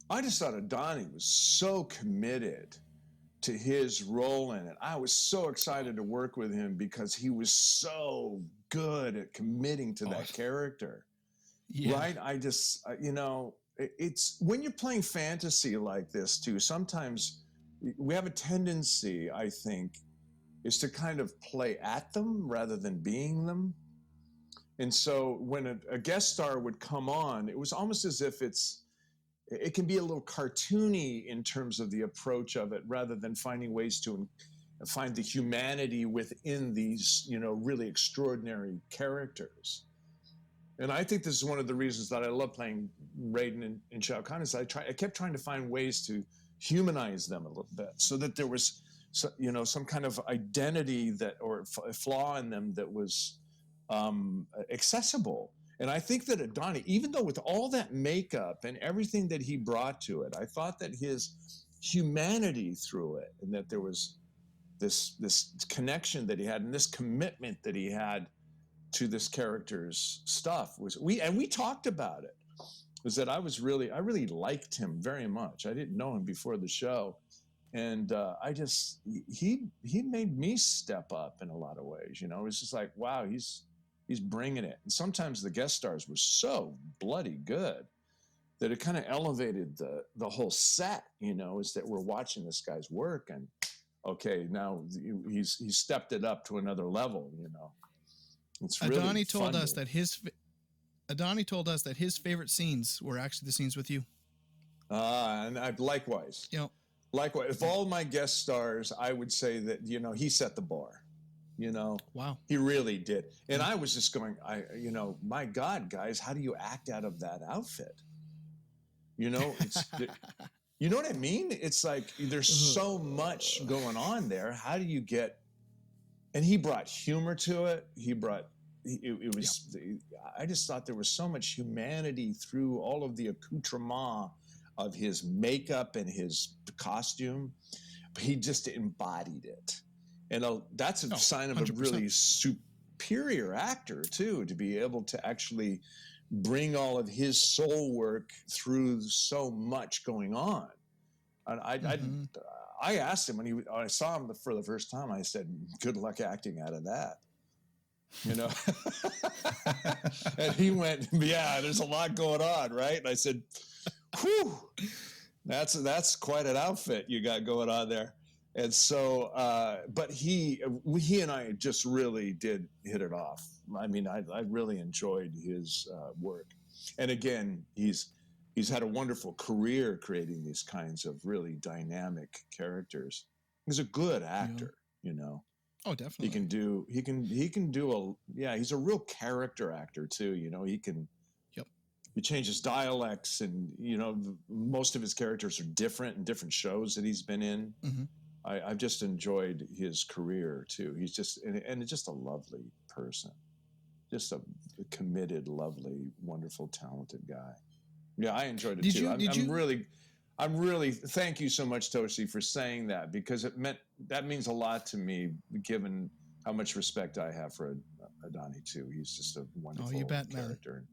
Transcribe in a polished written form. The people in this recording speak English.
I just thought Adoni was so committed to his role in it. I was so excited to work with him because he was so good at committing to that character. Yeah. Right? I just, it's when you're playing fantasy like this too, sometimes we have a tendency, I think, is to kind of play at them rather than being them. And so when a guest star would come on, it was almost as if it can be a little cartoony in terms of the approach of it rather than finding ways to find the humanity within these, really extraordinary characters. And I think this is one of the reasons that I love playing Raiden and Shao Kahn is I kept trying to find ways to humanize them a little bit so that there was, some kind of identity that or flaw in them that was accessible. And I think that Adoni, even though with all that makeup and everything that he brought to it, I thought that his humanity through it and that there was this connection that he had and this commitment that he had to this character's stuff we talked about it, was that I really liked him very much. I didn't know him before the show. And he made me step up in a lot of ways. It was just like, wow, he's bringing it. And sometimes the guest stars were so bloody good that it kind of elevated the whole set. Is that we're watching this guy's work, and okay, now he's stepped it up to another level. It's really Adoni told us that his favorite scenes were actually the scenes with you. And likewise. Likewise, if all my guest stars, I would say that, he set the bar. Wow. He really did. And I was just going, my God, guys, how do you act out of that outfit? It's, you know what I mean? It's like there's so much going on there. How do you get? And he brought humor to it. It was. I just thought there was so much humanity through all of the accoutrement of his makeup and his costume. But he just embodied it. And that's a sign of 100%. A really superior actor, too, to be able to actually bring all of his soul work through so much going on. And I asked him when I saw him for the first time, I said, good luck acting out of that. And he went, yeah, there's a lot going on, right? And I said, whew, that's quite an outfit you got going on there. And so, but he and I just really did hit it off. I mean, I really enjoyed his work. And again, he's had a wonderful career creating these kinds of really dynamic characters. He's a good actor, Oh, definitely. He can do he's a real character actor too. He changes dialects, and most of his characters are different in different shows that he's been in. Mm-hmm. I've just enjoyed his career too. He's just just a lovely person, just a committed, lovely, wonderful, talented guy. Yeah, I enjoyed it too. I'm really thank you so much, Toshi, for saying that, because that means a lot to me, given how much respect I have for Adoni too. He's just a wonderful character. Man.